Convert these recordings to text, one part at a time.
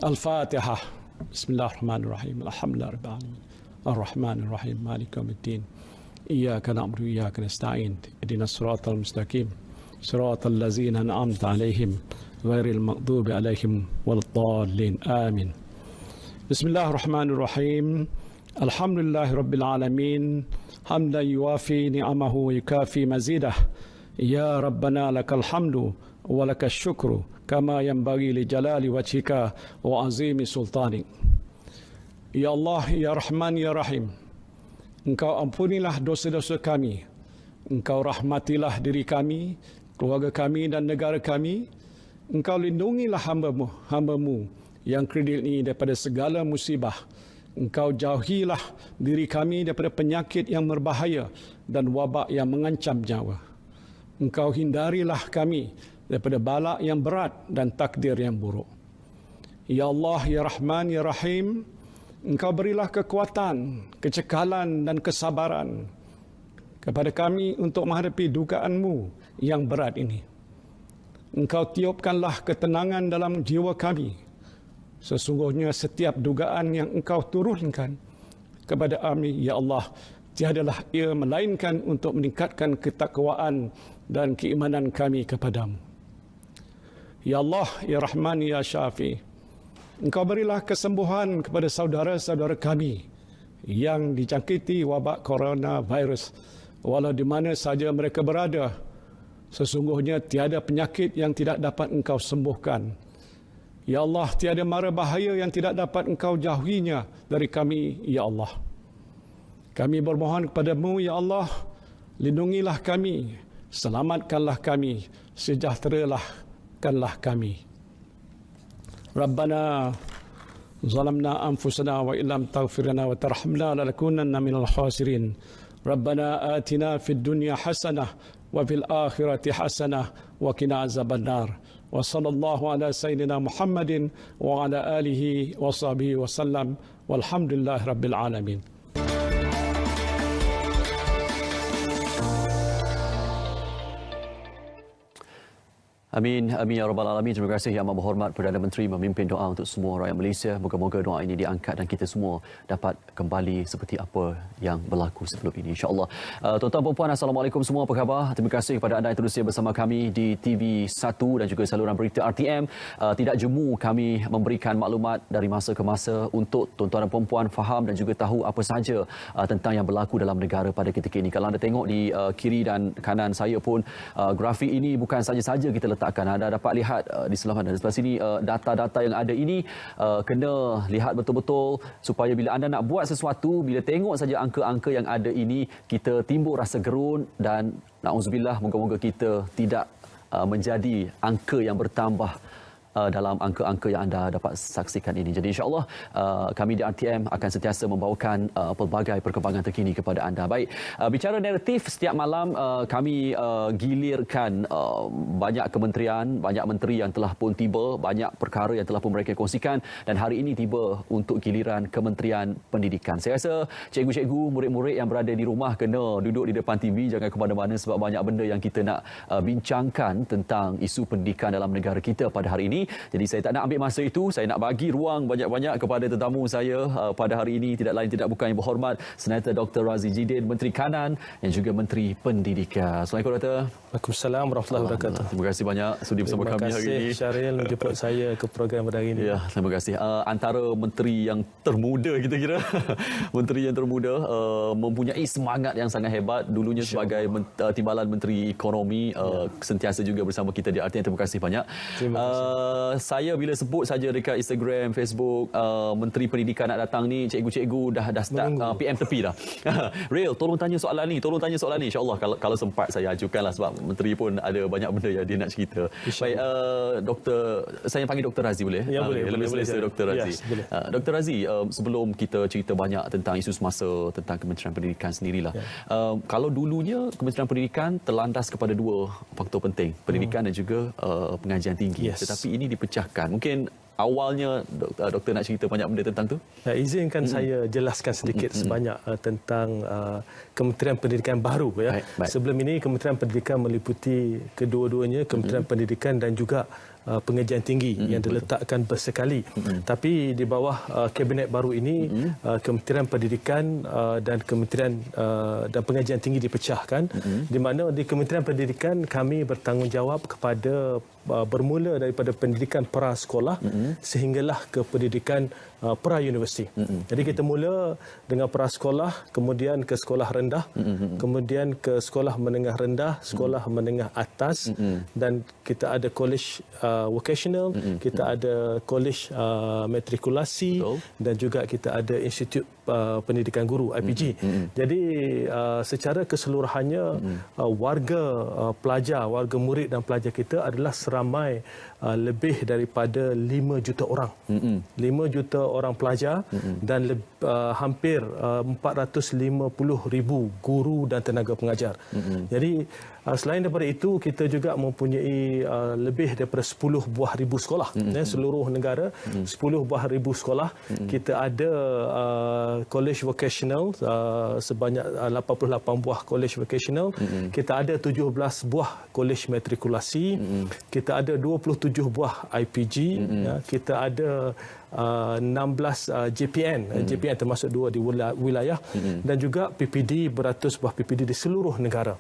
Al-Fatihah. Bismillahirrahmanirrahim. Alhamdulillah rabbil alamin. Ar-Rahmanir-Rahim. Maliki yaumiddin. Iyyaka na'budu wa iyyaka nasta'in. Ihdinas siratal mustaqim. Siratal ladzina an'amta 'alaihim ghairil maghdubi 'alaihim waladdallin. Amin. Bismillahirrahmanirrahim. Alhamdulillahi rabbil alamin. Hamdan yuwafi ni'amahu wa yukafi mazidah. Ya Rabbana lakal hamdu wa lakal syukru kama yanbaghi li jalali wajhika wa azimi sultanik. Ya Allah, Ya Rahman, Ya Rahim, Engkau ampunilah dosa-dosa kami. Engkau rahmatilah diri kami, keluarga kami dan negara kami. Engkau lindungilah hamba-Mu yang kredit ini daripada segala musibah. Engkau jauhilah diri kami daripada penyakit yang berbahaya dan wabak yang mengancam nyawa. Engkau hindarilah kami daripada bala yang berat dan takdir yang buruk. Ya Allah, Ya Rahman, Ya Rahim, Engkau berilah kekuatan, kecekalan dan kesabaran kepada kami untuk menghadapi dugaan-Mu yang berat ini. Engkau tiupkanlah ketenangan dalam jiwa kami. Sesungguhnya setiap dugaan yang Engkau turunkan kepada kami, Ya Allah, tiadalah ia melainkan untuk meningkatkan ketakwaan dan keimanan kami kepadamu. Ya Allah, Ya Rahman, Ya Syafi, Engkau berilah kesembuhan kepada saudara-saudara kami yang dijangkiti wabak coronavirus, walau di mana saja mereka berada. Sesungguhnya tiada penyakit yang tidak dapat Engkau sembuhkan. Ya Allah, tiada mara bahaya yang tidak dapat Engkau jauhinya dari kami, Ya Allah. Kami bermohon kepadamu, Ya Allah, lindungilah kami, selamatkanlah kami, sejahterakanlah kami. Rabbana zalamna anfusana wa illam taghfir lana wa tarhamna lanakunanna minal khasirin. Rabbana atina fid dunya hasanah wa fil akhirati hasanah wa qina azabannar. Wa sallallahu ala sayyidina Muhammadin wa ala alihi wa sahbihi wa sallam. Walhamdulillahi rabbil alamin. Amin, amin ya rabbal alamin. Terima kasih Yang Amat Berhormat Perdana Menteri memimpin doa untuk semua rakyat Malaysia. Moga-moga doa ini diangkat dan kita semua dapat kembali seperti apa yang berlaku sebelum ini, insya-Allah. Tuan-tuan dan puan, assalamualaikum semua, apa khabar? Terima kasih kepada anda yang terus bersama kami di TV1 dan juga saluran berita RTM. Tidak jemu kami memberikan maklumat dari masa ke masa untuk tuan-tuan dan puan faham dan juga tahu apa sahaja tentang yang berlaku dalam negara pada ketika ini. Kalau anda tengok di kiri dan kanan saya pun, grafik ini bukan saja-saja kita letakkan. Anda dapat lihat di sebelah mana, di sebelah sini data-data yang ada ini kena lihat betul-betul supaya bila anda nak buat sesuatu, bila tengok saja angka-angka yang ada ini, kita timbul rasa gerun dan na'udzubillah, moga-moga kita tidak menjadi angka yang bertambah dalam angka-angka yang anda dapat saksikan ini. Jadi insya-Allah kami di RTM akan sentiasa membawakan pelbagai perkembangan terkini kepada anda. Baik, bicara naratif, setiap malam kami gilirkan banyak kementerian, banyak menteri yang telah pun tiba, banyak perkara yang telah pun mereka kongsikan, dan hari ini tiba untuk giliran Kementerian Pendidikan. Saya rasa cikgu-cikgu, murid-murid yang berada di rumah kena duduk di depan TV, jangan ke mana-mana sebab banyak benda yang kita nak bincangkan tentang isu pendidikan dalam negara kita pada hari ini. Jadi saya tak nak ambil masa itu, saya nak bagi ruang banyak-banyak kepada tetamu saya pada hari ini, tidak lain tidak bukan yang berhormat Senator Dr. Razi Jidin, Menteri Kanan dan juga Menteri Pendidikan. Assalamualaikum Dr. Waalaikumsalam warahmatullahi wabarakatuh. Terima kasih banyak sudi bersama kami hari ini. Terima kasih Syaril menjemput saya ke program pada hari ini. Ya, terima kasih. Antara menteri yang termuda kita kira, menteri yang termuda, mempunyai semangat yang sangat hebat. Dulunya sebagai Timbalan Menteri Ekonomi, sentiasa juga bersama kita di RTM. Terima kasih banyak. Terima kasih. Saya bila sebut saja dekat Instagram, Facebook, Menteri Pendidikan nak datang ni, cikgu-cikgu dah start PM tepi dah. Real, tolong tanya soalan ni, insya-Allah kalau sempat saya ajukanlah sebab menteri pun ada banyak benda yang dia nak cerita. Baik, Doktor, saya panggil Dr. Razi boleh? Ya, boleh. Selesa Dr. Razi. Yes, boleh. Dr. Razi, sebelum kita cerita banyak tentang isu semasa tentang Kementerian Pendidikan sendirilah. Ya. Kalau dulunya Kementerian Pendidikan terlandas kepada dua faktor penting, pendidikan dan juga pengajian tinggi. Yes. Tetapi ini dipecahkan. Mungkin awalnya doktor nak cerita banyak benda tentang tu? Izinkan saya jelaskan sedikit sebanyak tentang Kementerian Pendidikan baru. Ya. Baik. Sebelum ini Kementerian Pendidikan meliputi kedua-duanya, Kementerian Pendidikan dan juga pengajian tinggi yang diletakkan bersekali. Tapi di bawah kabinet baru ini, Kementerian Pendidikan dan Kementerian dan Pengajian Tinggi dipecahkan, di mana di Kementerian Pendidikan kami bertanggungjawab kepada bermula daripada pendidikan prasekolah sehinggalah ke pendidikan pra-universiti. Jadi kita mula dengan prasekolah, kemudian ke sekolah rendah, kemudian ke sekolah menengah rendah, sekolah menengah atas, dan kita ada college vocational, kita ada college matrikulasi, dan juga kita ada institut pendidikan guru IPG. Jadi secara keseluruhannya warga pelajar, warga murid dan pelajar kita adalah seramai lebih daripada 5 juta orang. 5 juta orang pelajar dan hampir 450,000 guru dan tenaga pengajar. Jadi selain daripada itu, kita juga mempunyai lebih daripada 10 buah ribu sekolah. Seluruh negara, 10 buah ribu sekolah. Kita ada college vocational, sebanyak 88 buah college vocational. Kita ada 17 buah college matrikulasi. Kita ada 27 buah IPG. Kita ada 16 JPN. JPN termasuk 2 di wilayah. Dan juga PPD, beratus buah PPD di seluruh negara.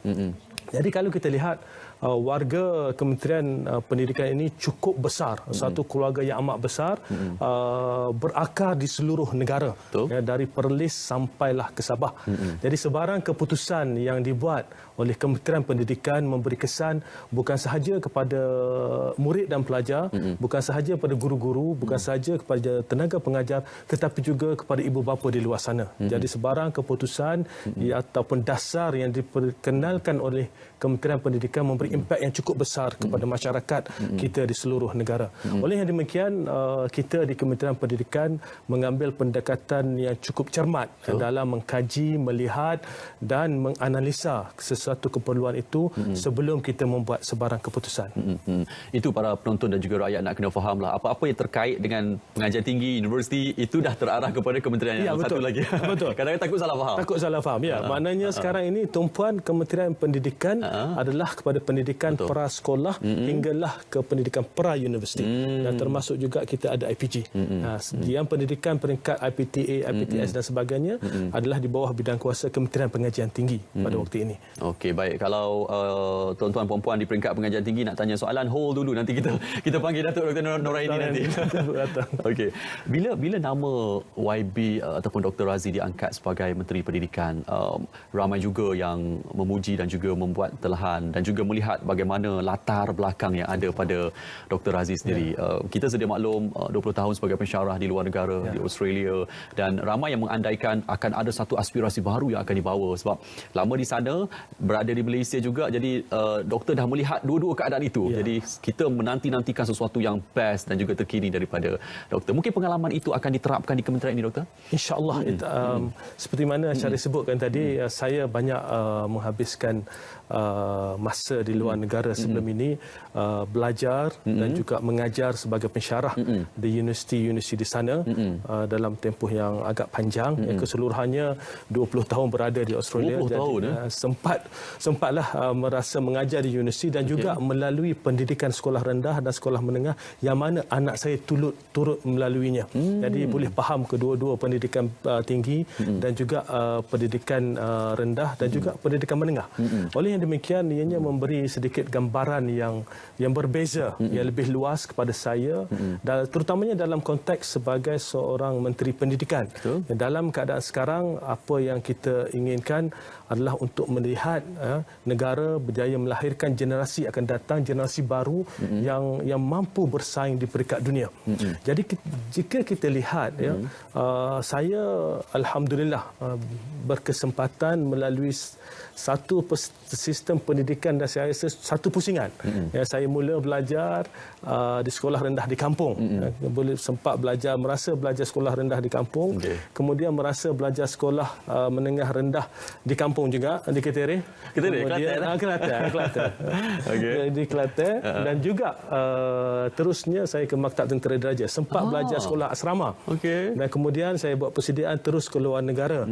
Jadi kalau kita lihat warga Kementerian Pendidikan ini cukup besar, satu keluarga yang amat besar, berakar di seluruh negara, dari Perlis sampailah ke Sabah. Jadi sebarang keputusan yang dibuat oleh Kementerian Pendidikan memberi kesan bukan sahaja kepada murid dan pelajar, bukan sahaja kepada guru-guru, bukan sahaja kepada tenaga pengajar, tetapi juga kepada ibu bapa di luar sana. Jadi sebarang keputusan ataupun dasar yang diperkenalkan oleh Kementerian Pendidikan memberi impak yang cukup besar kepada masyarakat kita di seluruh negara. Oleh yang demikian, kita di Kementerian Pendidikan mengambil pendekatan yang cukup cermat dalam mengkaji, melihat dan menganalisa sesuatu keperluan itu sebelum kita membuat sebarang keputusan. Itu para penonton dan juga rakyat nak kena fahamlah, apa-apa yang terkait dengan pengajian tinggi, universiti, itu dah terarah kepada kementerian yang satu lagi. Betul. Kadang-kadang takut salah faham. Takut salah faham, ya. Maknanya sekarang ini tumpuan Kementerian Pendidikan adalah kepada pendidikan prasekolah hinggalah ke pendidikan pra-universiti, dan termasuk juga kita ada IPG. Yang pendidikan peringkat IPTA, IPTS dan sebagainya adalah di bawah bidang kuasa Kementerian Pengajian Tinggi pada waktu ini. Okey, baik. Kalau tuan-tuan puan-puan di peringkat pengajian tinggi nak tanya soalan, hold dulu, nanti kita panggil Datuk Dr. Noraini nanti. Okey. Bila nama YB ataupun Dr. Razzie diangkat sebagai Menteri Pendidikan, ramai juga yang memuji dan juga membuat telahan dan juga melihat bagaimana latar belakang yang ada pada Dr. Razzie sendiri. Kita sedia maklum 20 tahun sebagai pensyarah di luar negara, di Australia, dan ramai yang mengandaikan akan ada satu aspirasi baru yang akan dibawa sebab lama di sana, berada di Malaysia juga. Jadi doktor dah melihat dua-dua keadaan itu. Jadi kita menanti-nantikan sesuatu yang best dan juga terkini daripada doktor. Mungkin pengalaman itu akan diterapkan di kementerian ini, doktor? InsyaAllah. Seperti mana Syarif sebutkan tadi, saya banyak menghabiskan masa di luar negara sebelum ini, belajar dan juga mengajar sebagai pensyarah di universiti-universiti di sana dalam tempoh yang agak panjang. Yang keseluruhannya 20 tahun berada di Australia. 20 tahun, sempatlah merasa mengajar di universiti dan juga melalui pendidikan sekolah rendah dan sekolah menengah yang mana anak saya turut melaluinya. Jadi boleh faham kedua-dua pendidikan tinggi dan juga pendidikan rendah dan juga pendidikan menengah. Oleh yang demikian, ianya memberi sedikit gambaran yang berbeza, yang lebih luas kepada saya, dan terutamanya dalam konteks sebagai seorang Menteri Pendidikan. Dalam keadaan sekarang, apa yang kita inginkan adalah untuk melihat negara berjaya melahirkan generasi akan datang, generasi baru yang mampu bersaing di peringkat dunia. Jadi jika kita lihat, saya alhamdulillah berkesempatan melalui satu sistem pendidikan dan saya rasa satu pusingan. Saya mula belajar di sekolah rendah di kampung. Boleh sempat merasa belajar sekolah rendah di kampung. Kemudian merasa belajar sekolah menengah rendah di kampung juga, di Ketere. Kelantan. Di Kelantan. Dan juga terusnya saya ke Maktab Tentera Diraja. Sempat belajar sekolah asrama. Dan kemudian saya buat persediaan terus ke luar negara.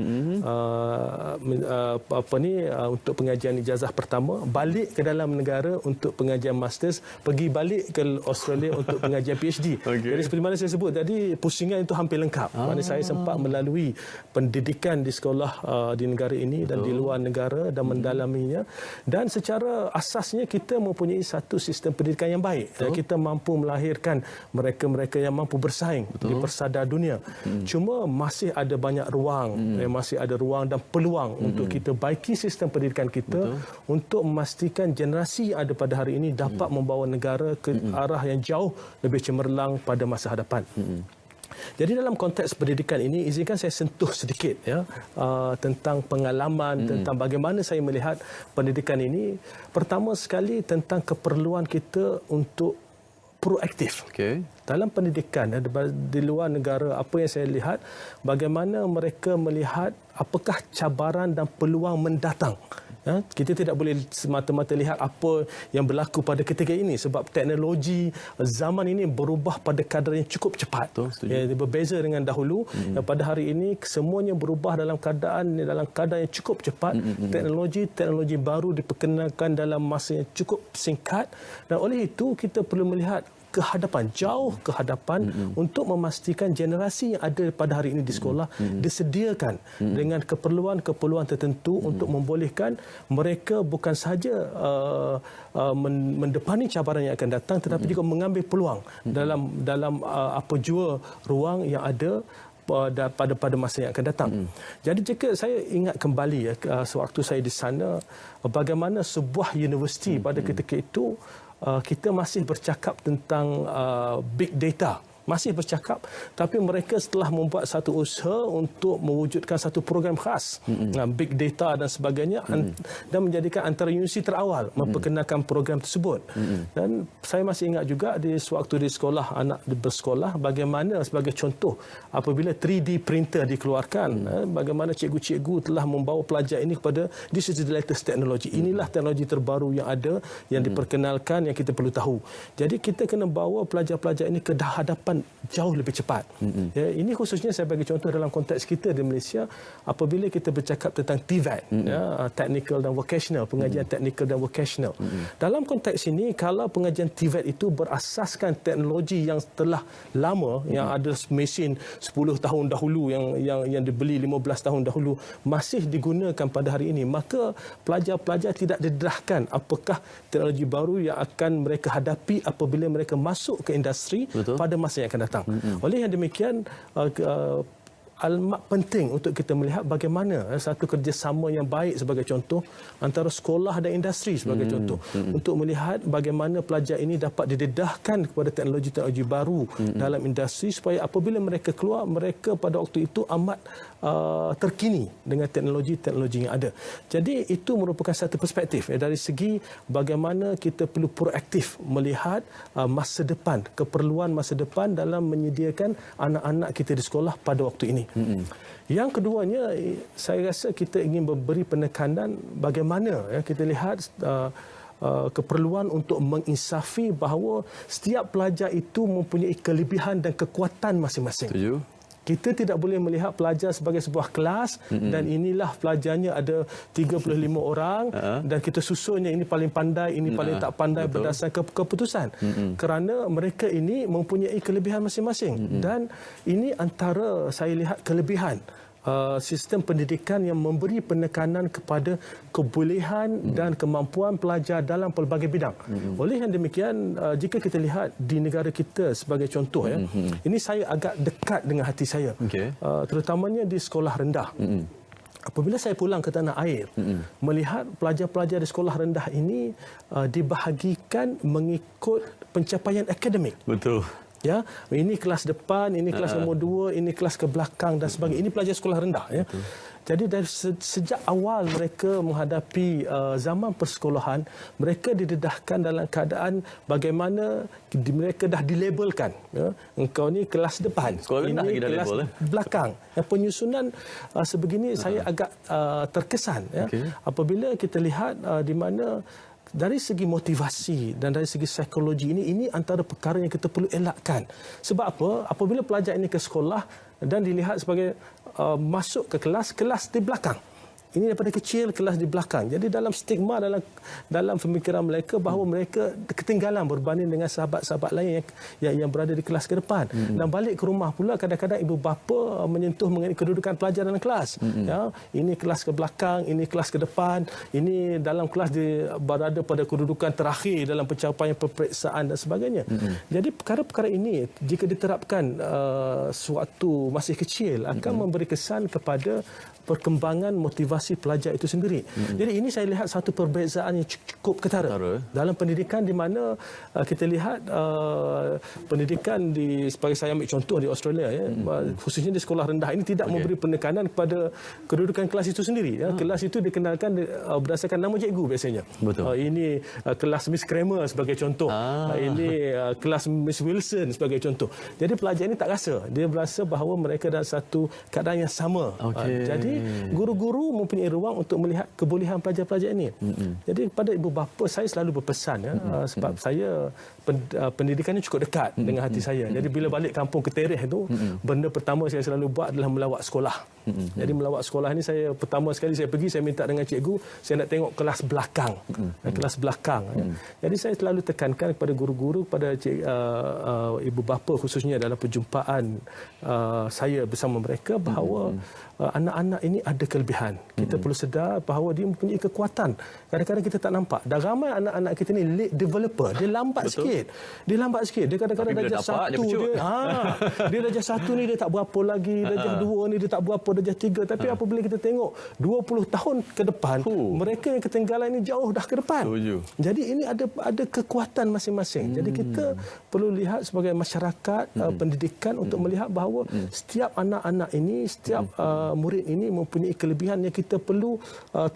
Untuk pengajian ijazah pertama, balik ke dalam negara untuk pengajian masters, pergi balik ke Australia untuk pengajian PhD. Jadi seperti mana saya sebut tadi, pusingan itu hampir lengkap. Mana saya sempat melalui pendidikan di sekolah di negara ini dan di luar negara dan mendalaminya, dan secara asasnya kita mempunyai satu sistem pendidikan yang baik. Kita mampu melahirkan mereka-mereka yang mampu bersaing di persada dunia. Cuma masih ada banyak ruang, masih ada ruang dan peluang untuk kita baiki sistem pendidikan kita untuk memastikan generasi yang ada pada hari ini dapat membawa negara ke arah yang jauh lebih cemerlang pada masa hadapan. Jadi dalam konteks pendidikan ini, izinkan saya sentuh sedikit tentang pengalaman, tentang bagaimana saya melihat pendidikan ini. Pertama sekali tentang keperluan kita untuk proaktif. Dalam pendidikan di luar negara, apa yang saya lihat, bagaimana mereka melihat apakah cabaran dan peluang mendatang. Kita tidak boleh semata-mata lihat apa yang berlaku pada ketika ini, sebab teknologi zaman ini berubah pada kadar yang cukup cepat. Berbeza dengan dahulu. Pada hari ini semuanya berubah dalam kadar yang cukup cepat. Teknologi baru diperkenalkan dalam masa yang cukup singkat, dan oleh itu kita perlu melihat jauh ke hadapan untuk memastikan generasi yang ada pada hari ini di sekolah disediakan dengan keperluan tertentu untuk membolehkan mereka bukan sahaja mendepani cabaran yang akan datang, tetapi juga mengambil peluang dalam apa jua ruang yang ada pada masa yang akan datang. Jadi jika saya ingat kembali sewaktu saya di sana, bagaimana sebuah universiti pada ketika itu kita masih bercakap tentang big data. Masih bercakap, tapi mereka setelah membuat satu usaha untuk mewujudkan satu program khas, big data dan sebagainya, dan menjadikan antara universiti terawal memperkenalkan program tersebut. Dan saya masih ingat juga di sewaktu di sekolah, anak bersekolah, bagaimana sebagai contoh apabila 3D printer dikeluarkan, bagaimana cikgu-cikgu telah membawa pelajar ini kepada this is the latest technology. Inilah teknologi terbaru yang ada, yang diperkenalkan, yang kita perlu tahu. Jadi kita kena bawa pelajar-pelajar ini ke hadapan jauh lebih cepat. Ini khususnya saya bagi contoh dalam konteks kita di Malaysia, apabila kita bercakap tentang TVET, technical dan vocational, pengajian technical dan vocational. Dalam konteks ini, kalau pengajian TVET itu berasaskan teknologi yang telah lama, yang ada mesin 10 tahun dahulu, yang dibeli 15 tahun dahulu, masih digunakan pada hari ini, maka pelajar-pelajar tidak didedahkan apakah teknologi baru yang akan mereka hadapi apabila mereka masuk ke industri pada masa yang akan datang. Oleh yang demikian, amat penting untuk kita melihat bagaimana satu kerjasama yang baik sebagai contoh antara sekolah dan industri sebagai contoh, untuk melihat bagaimana pelajar ini dapat didedahkan kepada teknologi-teknologi baru dalam industri, supaya apabila mereka keluar, mereka pada waktu itu amat terkini dengan teknologi-teknologi yang ada. Jadi itu merupakan satu perspektif dari segi bagaimana kita perlu proaktif melihat masa depan, keperluan masa depan dalam menyediakan anak-anak kita di sekolah pada waktu ini. Yang keduanya, saya rasa kita ingin memberi penekanan bagaimana kita lihat keperluan untuk menginsafi bahawa setiap pelajar itu mempunyai kelebihan dan kekuatan masing-masing. Setuju. Kita tidak boleh melihat pelajar sebagai sebuah kelas dan inilah pelajarnya ada 35 orang dan kita susunnya ini paling pandai, ini paling tak pandai berdasarkan keputusan. Kerana mereka ini mempunyai kelebihan masing-masing dan ini antara saya lihat kelebihan sistem pendidikan yang memberi penekanan kepada kebolehan dan kemampuan pelajar dalam pelbagai bidang. Oleh yang demikian, jika kita lihat di negara kita sebagai contoh, ini saya agak dekat dengan hati saya, terutamanya di sekolah rendah. Apabila saya pulang ke tanah air, melihat pelajar-pelajar di sekolah rendah ini dibahagikan mengikut pencapaian akademik. Betul. Ya, ini kelas depan, ini kelas nombor 2, ini kelas ke belakang dan sebagainya. Ini pelajar sekolah rendah. Ya. Jadi dari sejak awal mereka menghadapi zaman persekolahan, mereka didedahkan dalam keadaan bagaimana mereka dah dilabelkan. Ya. Engkau ni kelas depan, ini kelas belakang. Penyusunan sebegini saya agak terkesan. Ya. Apabila kita lihat di mana dari segi motivasi dan dari segi psikologi ini antara perkara yang kita perlu elakkan. Sebab apa? Apabila pelajar ini ke sekolah dan dilihat sebagai masuk ke kelas di belakang. ini daripada kecil kelas di belakang. Jadi dalam stigma dalam pemikiran mereka bahawa mereka ketinggalan berbanding dengan sahabat-sahabat lain yang berada di kelas ke depan. Dan balik ke rumah pula kadang-kadang ibu bapa menyentuh mengenai kedudukan pelajar dalam kelas. Ya, ini kelas ke belakang, ini kelas ke depan, ini dalam kelas berada pada kedudukan terakhir dalam pencapaian peperiksaan dan sebagainya. Jadi perkara-perkara ini jika diterapkan sewaktu masih kecil akan memberi kesan kepada perkembangan motivasi pelajar itu sendiri. Jadi ini saya lihat satu perbezaan yang cukup ketara dalam pendidikan, di mana kita lihat pendidikan sebagai saya ambil contoh di Australia, ya, khususnya di sekolah rendah ini tidak memberi penekanan kepada kedudukan kelas itu sendiri. Ya. Kelas itu dikenalkan berdasarkan nama cikgu biasanya. Ini kelas Miss Kramer sebagai contoh. Ini kelas Miss Wilson sebagai contoh. Jadi pelajar ini tak rasa. Dia berasa bahawa mereka dalam satu keadaan yang sama. Jadi guru-guru mempunyai ruang untuk melihat kebolehan pelajar-pelajar ini. Jadi kepada ibu bapa saya selalu berpesan, ya, sebab saya pendidikannya cukup dekat dengan hati saya. Jadi bila balik kampung ke Tereh itu, benda pertama saya selalu buat adalah melawat sekolah. Jadi melawat sekolah ini pertama sekali saya pergi, saya minta dengan cikgu, saya nak tengok kelas belakang. Kelas belakang. Jadi saya selalu tekankan kepada guru-guru, kepada ibu bapa khususnya dalam perjumpaan saya bersama mereka bahawa anak-anak ini ada kelebihan. Kita perlu sedar bahawa dia mempunyai kekuatan. Kadang-kadang kita tak nampak. Dan ramai anak-anak kita ni late developer. Dia lambat sikit. Dia lambat sikit. Dia kadang-kadang darjah 1 dia darjah 1 ni dia tak berapa lagi, darjah 2 ni dia tak berapa, darjah 3. Tapi apabila kita tengok 20 tahun ke depan, mereka yang ketinggalan ini jauh dah ke depan. Jadi ini ada kekuatan masing-masing. Jadi kita perlu lihat sebagai masyarakat pendidikan untuk melihat bahawa setiap anak-anak ini, setiap murid ini mempunyai kelebihan yang kita perlu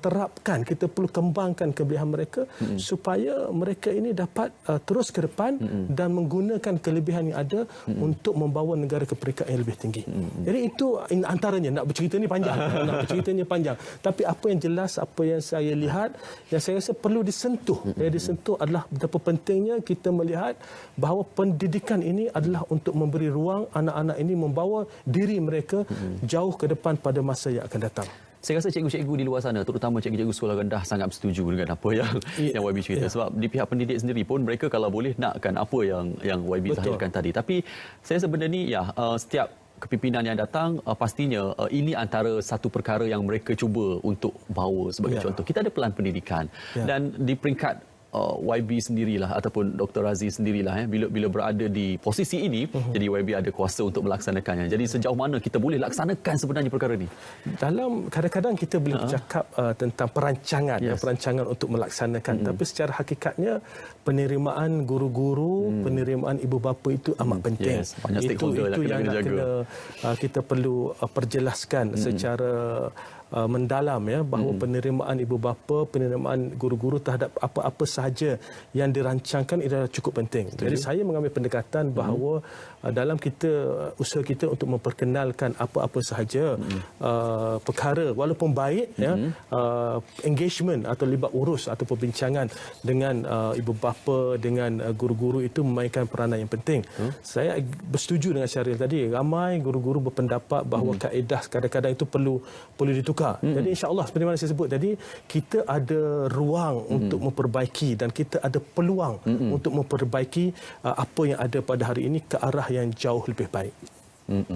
terapkan, kita perlu kembangkan kelebihan mereka supaya mereka ini dapat terus ke depan dan menggunakan kelebihan yang ada untuk membawa negara ke peringkat yang lebih tinggi. Jadi itu antaranya. Nak bercerita ni panjang. Tapi apa yang jelas, apa yang saya lihat, yang saya rasa perlu disentuh. Yang disentuh adalah betapa pentingnya kita melihat bahawa pendidikan ini adalah untuk memberi ruang anak-anak ini membawa diri mereka jauh ke depan pada masa yang akan datang. Saya rasa cikgu-cikgu di luar sana, terutama cikgu-cikgu sekolah rendah, sangat bersetuju dengan apa yang YB cerita. Sebab di pihak pendidik sendiri pun mereka kalau boleh nakkan apa yang YB zahirkan tadi. Tapi saya rasa benda ni setiap kepimpinan yang datang pastinya ini antara satu perkara yang mereka cuba untuk bawa sebagai contoh. Kita ada pelan pendidikan dan di peringkat YB sendirilah ataupun Dr. Razi sendirilah bila berada di posisi ini, jadi YB ada kuasa untuk melaksanakannya. Jadi sejauh mana kita boleh laksanakan sebenarnya perkara ini? Dalam kadang-kadang kita boleh bercakap tentang perancangan untuk melaksanakan, tapi secara hakikatnya penerimaan guru-guru, penerimaan ibu bapa itu amat penting. Itu yang nak kena kita perlu perjelaskan secara mendalam, ya, bahawa penerimaan ibu bapa, penerimaan guru-guru terhadap apa-apa sahaja yang dirancangkan adalah cukup penting. Jadi saya mengambil pendekatan bahawa dalam usaha kita untuk memperkenalkan apa-apa sahaja perkara walaupun baik, engagement atau libat urus atau perbincangan dengan ibu bapa, dengan guru-guru itu memainkan peranan yang penting. Saya bersetuju dengan Syahril tadi. Ramai guru-guru berpendapat bahawa kaedah kadang-kadang itu perlu ditukar. Jadi insya-Allah seperti mana saya sebut tadi, kita ada ruang untuk memperbaiki dan kita ada peluang untuk memperbaiki apa yang ada pada hari ini ke arah yang jauh lebih baik.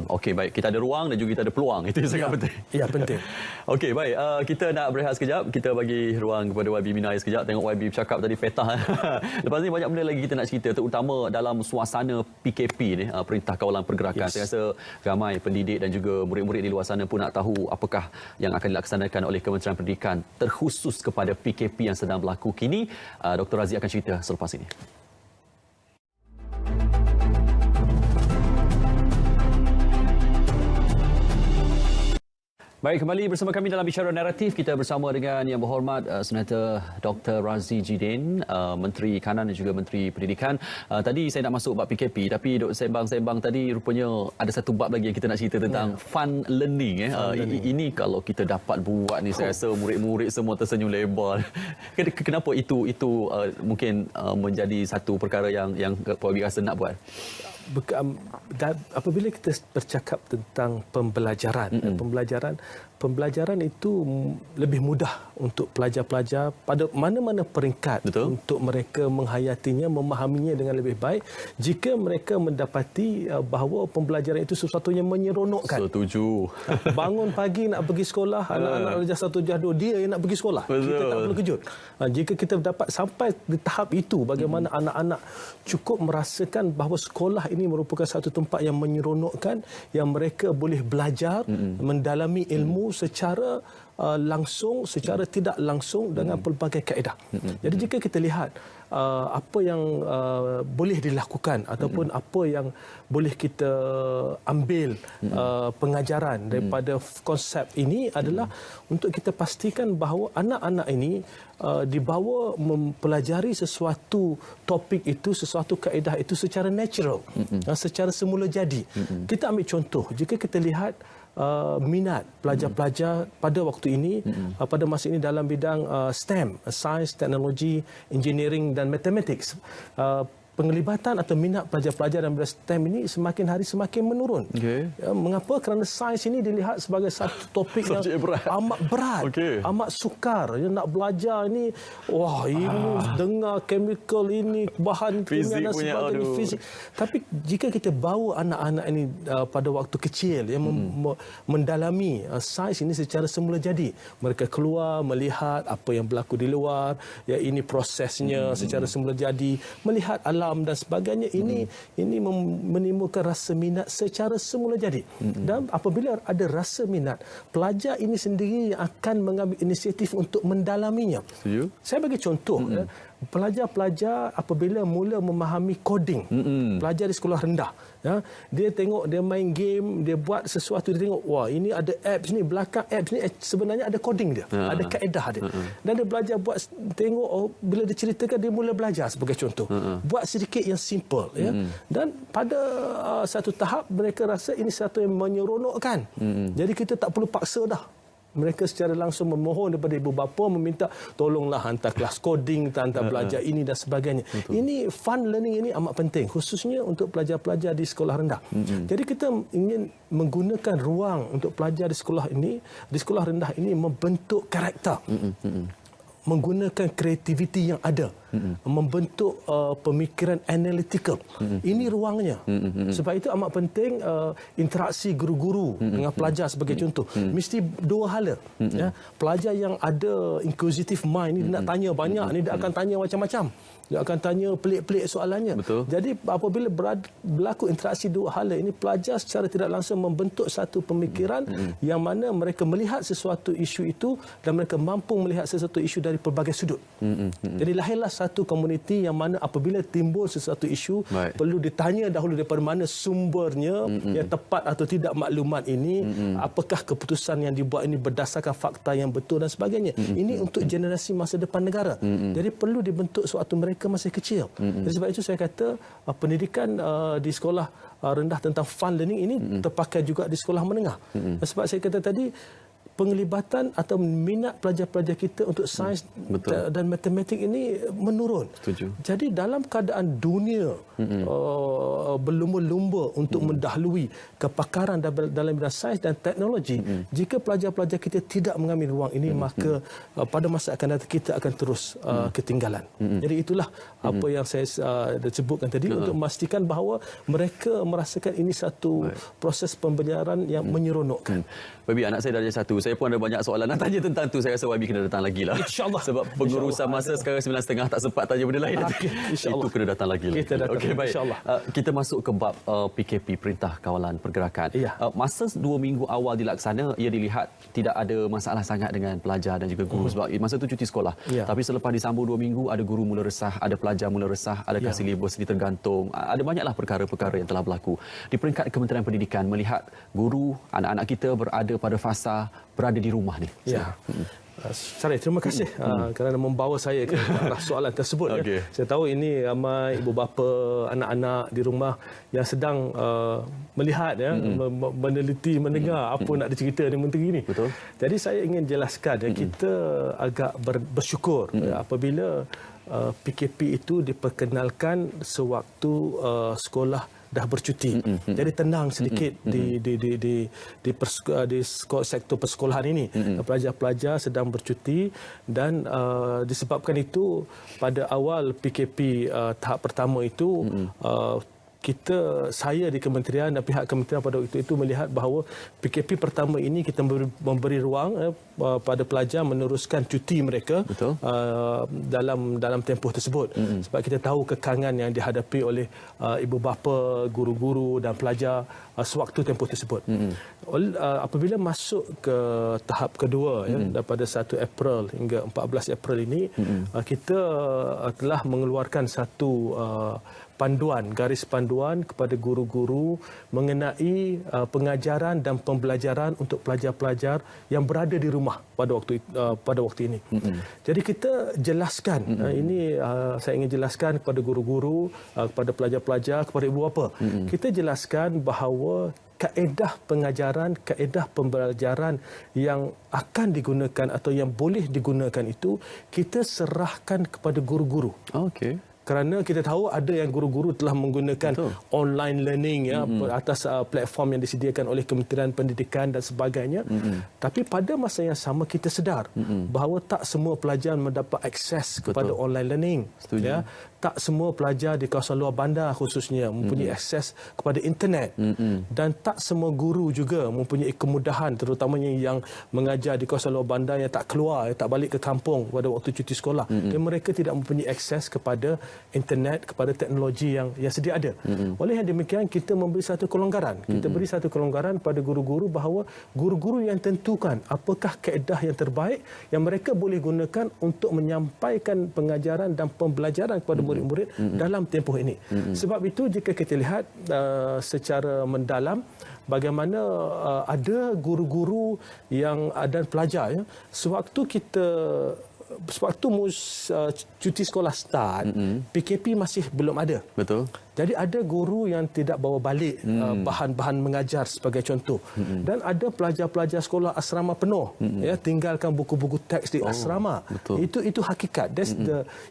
Okey, baik. Kita ada ruang dan juga kita ada peluang. Itu yang sangat penting. Ya, penting. Okey, baik. Kita nak berehat sekejap. Kita bagi ruang kepada YB Minaya sekejap. Tengok YB bercakap tadi petah. Lepas ni banyak benda lagi kita nak cerita, terutama dalam suasana PKP ni, Perintah Kawalan Pergerakan. Saya rasa ramai pendidik dan juga murid-murid di luar sana pun nak tahu apakah yang akan dilaksanakan oleh Kementerian Pendidikan terkhusus kepada PKP yang sedang berlaku kini. Dr. Razi akan cerita selepas ini. Baik, kembali bersama kami dalam Bicara Naratif. Kita bersama dengan Yang Berhormat Senator Dr. Razi Jidin, Menteri Kanan dan juga Menteri Pendidikan. Tadi saya nak masuk bab PKP, tapi duk sembang-sembang tadi rupanya ada satu bab lagi yang kita nak cerita tentang fun learning. Ini kalau kita dapat buat ni, saya rasa murid-murid semua tersenyum lebar. Kenapa itu mungkin menjadi satu perkara yang Puan Abi rasa nak buat? Apabila kita bercakap tentang pembelajaran, pembelajaran itu lebih mudah untuk pelajar-pelajar pada mana-mana peringkat. Betul. Untuk mereka menghayatinya, memahaminya dengan lebih baik jika mereka mendapati bahawa pembelajaran itu sesuatu yang menyeronokkan. Setuju. Bangun pagi nak pergi sekolah, anak-anak darjah 1, darjah 2, dia yang nak pergi sekolah. Betul. Kita tak perlu kejut. Jika kita dapat sampai di tahap itu, bagaimana anak-anak cukup merasakan bahawa sekolah ini merupakan satu tempat yang menyeronokkan, yang mereka boleh belajar, mendalami ilmu secara langsung, secara tidak langsung dengan pelbagai kaedah. Jadi jika kita lihat apa yang boleh dilakukan ataupun apa yang boleh kita ambil pengajaran daripada konsep ini adalah untuk kita pastikan bahawa anak-anak ini dibawa mempelajari sesuatu topik itu, sesuatu kaedah itu secara natural, secara semula jadi. Kita ambil contoh, jika kita lihat minat pelajar-pelajar pada waktu ini, pada masa ini dalam bidang STEM, Science, Technology, Engineering dan Mathematics. Penglibatan atau minat pelajar-pelajar dalam bidang STEM ini semakin hari semakin menurun. Okay. Mengapa? Kerana sains ini dilihat sebagai satu topik yang amat berat, amat sukar. Nak belajar ini, wah ini dengar chemical ini, bahan kimia dan sebagainya, fizik. Tapi jika kita bawa anak-anak ini pada waktu kecil yang mendalami sains ini secara semula jadi, mereka keluar melihat apa yang berlaku di luar, ya ini prosesnya secara semula jadi, melihat alam dan sebagainya, ini menimbulkan rasa minat secara semula jadi. Dan apabila ada rasa minat, pelajar ini sendiri yang akan mengambil inisiatif untuk mendalaminya. Setuju? Saya bagi contoh, pelajar-pelajar apabila mula memahami coding, pelajar di sekolah rendah, ya, dia tengok, dia main game, dia buat sesuatu, dia tengok, wah ini ada apps ni, belakang apps ni sebenarnya ada coding dia, ada kaedah dia. Dan dia belajar buat, tengok, bila dia ceritakan, dia mula belajar sebagai contoh. Buat sedikit yang simple, ya. Dan pada satu tahap mereka rasa ini satu yang menyeronokkan. Jadi kita tak perlu paksa dah. Mereka secara langsung memohon daripada ibu bapa, meminta tolonglah hantar kelas coding, hantar belajar ini dan sebagainya. Betul. Ini fun learning ini amat penting, khususnya untuk pelajar-pelajar di sekolah rendah. Jadi kita ingin menggunakan ruang untuk pelajar di sekolah ini, di sekolah rendah ini membentuk karakter. Menggunakan kreativiti yang ada, membentuk pemikiran analytical. Ini ruangnya. Sebab itu amat penting interaksi guru-guru dengan pelajar sebagai contoh. Mesti dua hala. Ya. Pelajar yang ada inquisitive mind, ni nak tanya banyak, ni dia akan tanya macam-macam. Dia akan tanya pelik-pelik soalannya. Betul. Jadi apabila berlaku interaksi dua hala ini, pelajar secara tidak langsung membentuk satu pemikiran yang mana mereka melihat sesuatu isu itu dan mereka mampu melihat sesuatu isu dari pelbagai sudut. Jadi lahirlah satu komuniti yang mana apabila timbul sesuatu isu, perlu ditanya dahulu daripada mana sumbernya, yang tepat atau tidak maklumat ini, apakah keputusan yang dibuat ini berdasarkan fakta yang betul dan sebagainya. Ini untuk generasi masa depan negara. Jadi perlu dibentuk suatu mereka masih kecil. Jadi sebab itu saya kata pendidikan di sekolah rendah tentang fun learning ini terpakai juga di sekolah menengah. Sebab saya kata tadi, penglibatan atau minat pelajar-pelajar kita untuk sains dan matematik ini menurun. Setuju. Jadi dalam keadaan dunia berlumba-lumba untuk mendahului kepakaran dalam bidang sains dan teknologi, jika pelajar-pelajar kita tidak mengambil ruang ini, maka pada masa akan datang kita akan terus ketinggalan. Jadi itulah apa yang saya sebutkan tadi, untuk memastikan bahawa mereka merasakan ini satu proses pembelajaran yang menyeronokkan. Baby, anak saya darjah 1. Saya pun ada banyak soalan nak tanya tentang tu. Saya rasa YB kena datang lagi lah. InsyaAllah. Sebab pengurusan masa sekarang 9.30 tak sempat tanya benda lain. Itu kena datang lagi. Kita datang. Okey, baik. InsyaAllah. Kita masuk ke bab PKP, Perintah Kawalan Pergerakan. Masa 2 minggu awal dilaksana, ia dilihat tidak ada masalah sangat dengan pelajar dan juga guru sebab masa tu cuti sekolah. Tapi selepas disambung 2 minggu, ada guru mula resah, ada pelajar mula resah, adakah silibus ini tergantung. Ada banyaklah perkara-perkara yang telah berlaku. Di peringkat Kementerian Pendidikan, melihat guru, anak-anak kita berada pada fasa berada di rumah ni. Ya. Syarif, terima kasih kerana membawa saya ke arah soalan tersebut. Ya. Saya tahu ini ramai ibu bapa, anak-anak di rumah yang sedang melihat, ya, meneliti, mendengar apa nak dicerita di menteri ini. Betul. Jadi saya ingin jelaskan, ya, kita agak bersyukur apabila PKP itu diperkenalkan sewaktu sekolah dah bercuti. Jadi tenang sedikit di sektor persekolahan ini. Pelajar-pelajar sedang bercuti dan disebabkan itu pada awal PKP tahap pertama itu saya di kementerian dan pihak kementerian pada waktu itu melihat bahawa PKP pertama ini kita memberi ruang pada pelajar meneruskan cuti mereka dalam tempoh tersebut. Sebab kita tahu kekangan yang dihadapi oleh ibu bapa, guru-guru dan pelajar sewaktu tempoh tersebut. Apabila masuk ke tahap kedua daripada 1 April hingga 14 April ini, kita telah mengeluarkan satu garis panduan kepada guru-guru mengenai pengajaran dan pembelajaran untuk pelajar-pelajar yang berada di rumah pada waktu ini. Jadi kita jelaskan, ini saya ingin jelaskan kepada guru-guru, kepada pelajar-pelajar, kepada ibu bapa. Kita jelaskan bahawa kaedah pengajaran, kaedah pembelajaran yang akan digunakan atau yang boleh digunakan itu kita serahkan kepada guru-guru. Okey. Kerana kita tahu ada yang guru-guru telah menggunakan online learning atas platform yang disediakan oleh Kementerian Pendidikan dan sebagainya. Tapi pada masa yang sama kita sedar bahawa tak semua pelajar mendapat akses kepada online learning. Ya. Tak semua pelajar di kawasan luar bandar khususnya mempunyai akses kepada internet. Dan tak semua guru juga mempunyai kemudahan, terutamanya yang mengajar di kawasan luar bandar yang tak keluar, tak balik ke kampung pada waktu cuti sekolah. Dan mereka tidak mempunyai akses kepada internet, kepada teknologi yang sedia ada. Oleh yang demikian kita memberi satu kelonggaran. Kita beri satu kelonggaran pada guru-guru bahawa guru-guru yang tentukan apakah kaedah yang terbaik yang mereka boleh gunakan untuk menyampaikan pengajaran dan pembelajaran kepada murid-murid dalam tempoh ini. Sebab itu jika kita lihat secara mendalam bagaimana ada guru-guru yang dan pelajar sewaktu cuti sekolah start, PKP masih belum ada. Betul. Jadi ada guru yang tidak bawa balik bahan-bahan mengajar sebagai contoh. Dan ada pelajar-pelajar sekolah asrama penuh tinggalkan buku-buku teks di asrama. Betul. Itu hakikat.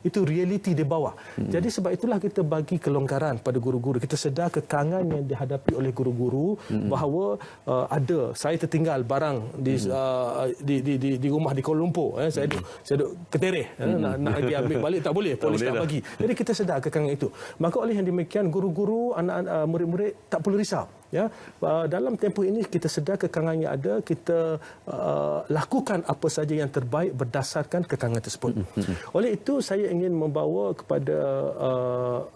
Itu realiti di bawah. Jadi sebab itulah kita bagi kelonggaran pada guru-guru. Kita sedar kekangan yang dihadapi oleh guru-guru bahawa saya tertinggal barang di rumah di Kuala Lumpur. Saya duduk ketereh nak pergi ambil balik tak boleh, polis tak bagi. Jadi kita sedar kekangan itu. Maka oleh yang demikian guru-guru, anak-anak, murid-murid tak perlu risau. Dalam tempoh ini kita sedar kekangan yang ada, kita lakukan apa saja yang terbaik berdasarkan kekangan tersebut. Oleh itu saya ingin membawa kepada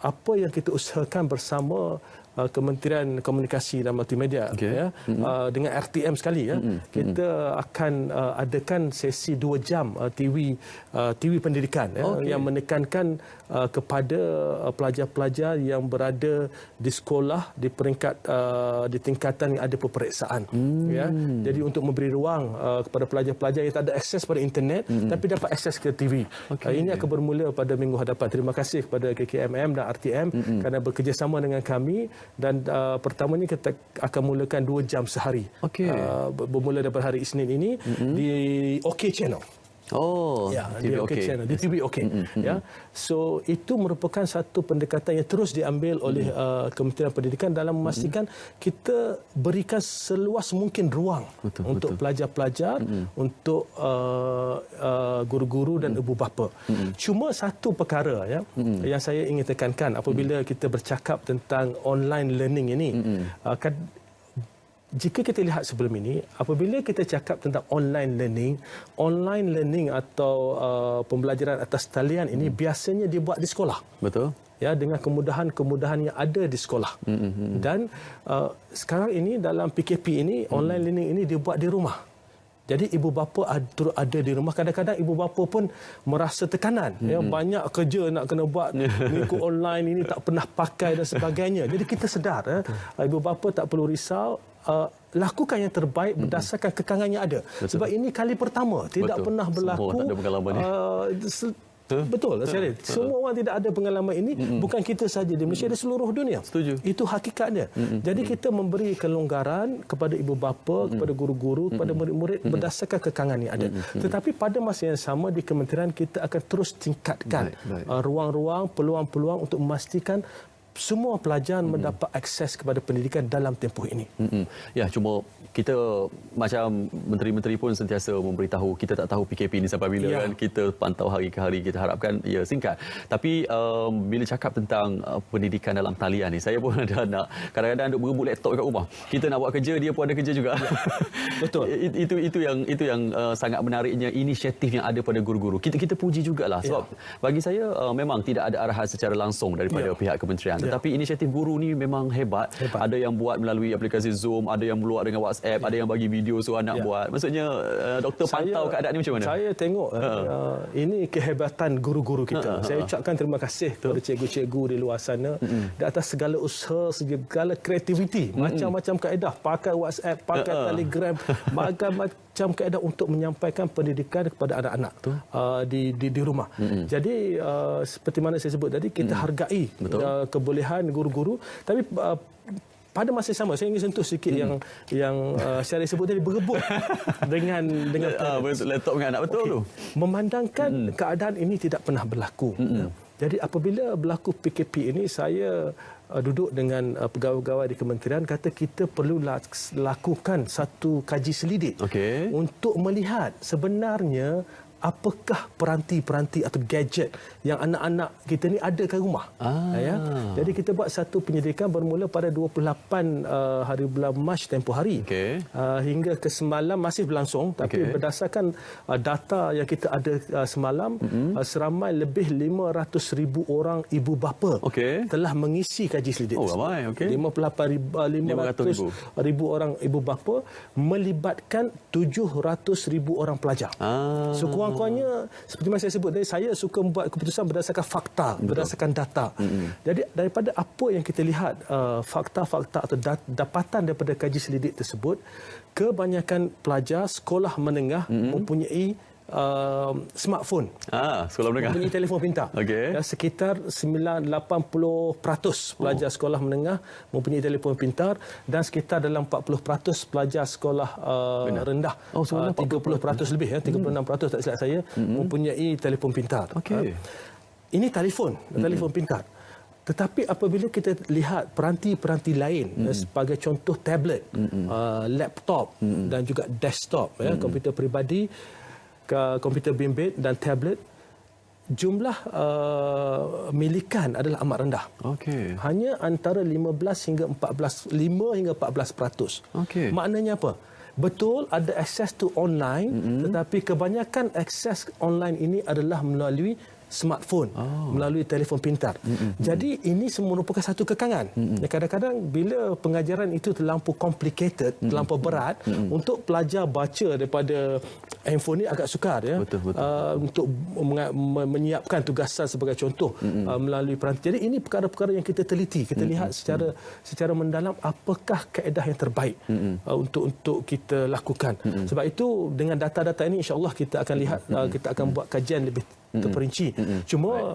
apa yang kita usahakan bersama Kementerian Komunikasi dan Multimedia dengan RTM sekali kita akan adakan sesi 2 jam TV pendidikan yang menekankan kepada pelajar-pelajar yang berada di sekolah di peringkat di tingkatan yang ada peperiksaan. Jadi untuk memberi ruang kepada pelajar-pelajar yang tak ada akses pada internet tapi dapat akses ke TV. Ini akan bermula pada minggu hadapan. Terima kasih kepada KKMM dan RTM kerana bekerjasama dengan kami. Dan pertamanya kita akan mulakan 2 jam sehari. Bermula daripada hari Isnin ini di OK Channel. Di OK Channel, di TV OK. So itu merupakan satu pendekatan yang terus diambil oleh Kementerian Pendidikan dalam memastikan kita berikan seluas mungkin ruang untuk pelajar-pelajar, untuk guru-guru dan ibu bapa. Cuma satu perkara yang saya ingin tekankan apabila kita bercakap tentang online learning ini, jika kita lihat sebelum ini, apabila kita cakap tentang online learning atau pembelajaran atas talian ini biasanya dibuat di sekolah. Betul. Dengan kemudahan-kemudahan yang ada di sekolah. Dan sekarang ini dalam PKP ini, online learning ini dibuat di rumah. Jadi ibu bapa turut ada di rumah. Kadang-kadang ibu bapa pun merasa tekanan. Banyak kerja nak kena buat mengikut online ini, tak pernah pakai dan sebagainya. Jadi kita sedar ibu bapa tak perlu risau. Lakukan yang terbaik berdasarkan kekangan yang ada. Sebab ini kali pertama. Tidak pernah berlaku. Semua tak ada pengalaman ni. Betul, Syaril. Semua orang tidak ada pengalaman ini. Bukan kita saja di Malaysia, di seluruh dunia. Setuju. Itu hakikatnya. Jadi kita memberi kelonggaran kepada ibu bapa, kepada guru-guru, kepada murid-murid berdasarkan kekangan yang ada. Tetapi pada masa yang sama di kementerian kita akan terus tingkatkan ruang-ruang, peluang-peluang untuk memastikan semua pelajar mendapat akses kepada pendidikan dalam tempoh ini. Ya, cuma kita macam menteri-menteri pun sentiasa memberitahu kita tak tahu PKP ni sampai bila kan. Kita pantau hari ke hari, kita harapkan ya singkat. Tapi bila cakap tentang pendidikan dalam talian ni, saya pun ada anak kadang-kadang duk berebut laptop kat rumah. Kita nak buat kerja, dia pun ada kerja juga. Betul. itu yang sangat menariknya inisiatif yang ada pada guru-guru. Kita puji jugalah sebab bagi saya memang tidak ada arahan secara langsung daripada pihak kementerian. Tetapi inisiatif guru ni memang hebat. Ada yang buat melalui aplikasi Zoom, ada yang buat dengan WhatsApp, ada yang bagi video suruh anak buat. Maksudnya doktor pantau keadaan ni macam mana? Saya tengok ini kehebatan guru-guru kita. Saya ucapkan terima kasih kepada cikgu-cikgu di luar sana di atas segala usaha, segala kreativiti, macam-macam kaedah, pakai WhatsApp, pakai Telegram, macam kaedah untuk menyampaikan pendidikan kepada anak-anak di rumah. Jadi seperti mana saya sebut tadi, kita hargai kebolehan guru-guru, tapi pada masa sama saya ingin sentuh sikit yang saya sebut tadi, berebut dengan laptop dengan anak, betul tu. Memandangkan keadaan ini tidak pernah berlaku. Jadi apabila berlaku PKP ini, saya duduk dengan pegawai-pegawai di kementerian, kata kita perlu lakukan satu kaji selidik untuk melihat sebenarnya apakah peranti-peranti atau gadget yang anak-anak kita ni ada kat rumah. Jadi kita buat satu penyelidikan bermula pada 28 hari bulan Mac tempoh hari. Hingga ke semalam masih berlangsung, tapi berdasarkan data yang kita ada semalam, seramai lebih 500,000 orang ibu bapa telah mengisi kaji selidik. 58,500 orang ibu bapa melibatkan 700,000 orang pelajar. Kurang-kurangnya seperti yang saya sebut tadi, saya suka membuat keputusan berdasarkan fakta, berdasarkan data. Jadi daripada apa yang kita lihat, fakta-fakta atau dapatan daripada kaji selidik tersebut, kebanyakan pelajar sekolah menengah mempunyai smartphone. Sekolah menengah. Mempunyai telefon pintar. Sekitar 80% pelajar sekolah menengah mempunyai telefon pintar, dan sekitar dalam 40% pelajar sekolah rendah. 30% lebih, 36% tak silap saya, mempunyai telefon pintar. Ini telefon pintar. Tetapi apabila kita lihat peranti-peranti lain, sebagai contoh tablet, laptop dan juga desktop, komputer peribadi, komputer bimbit dan tablet, jumlah milikan adalah amat rendah. Hanya antara 5 hingga 14%. Maknanya apa? Betul ada akses to online, tetapi kebanyakan akses online ini adalah melalui smartphone, melalui telefon pintar. Jadi ini semua merupakan satu kekangan. Kadang-kadang bila pengajaran itu terlampau complicated, terlampau berat, untuk pelajar baca daripada handphone ini agak sukar, untuk menyiapkan tugasan sebagai contoh melalui peranti. Jadi ini perkara-perkara yang kita teliti, kita lihat secara mendalam apakah kaedah yang terbaik untuk kita lakukan. Sebab itu dengan data-data ini, insya-Allah kita akan lihat, kita akan buat kajian lebih terperinci. Cuma